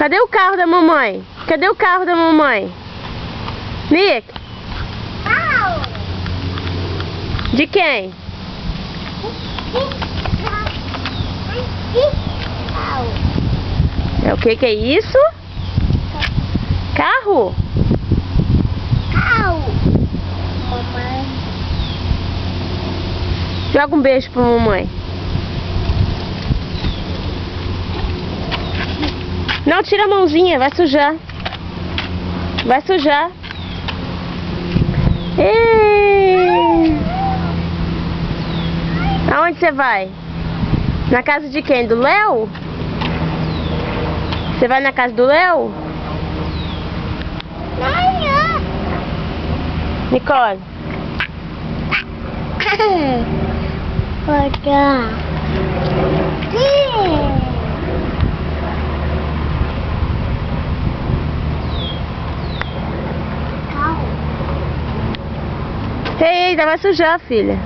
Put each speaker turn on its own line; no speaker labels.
Cadê o carro da mamãe? Cadê o carro da mamãe? Nick? De quem? É o que é isso? Carro?
Mamãe.
Joga um beijo pra mamãe. Não, tira a mãozinha, vai sujar. Vai sujar. Ei. Aonde você vai? Na casa de quem? Do Léo? Você vai na casa do Léo? Nicole. Eita, vai sujar, filha.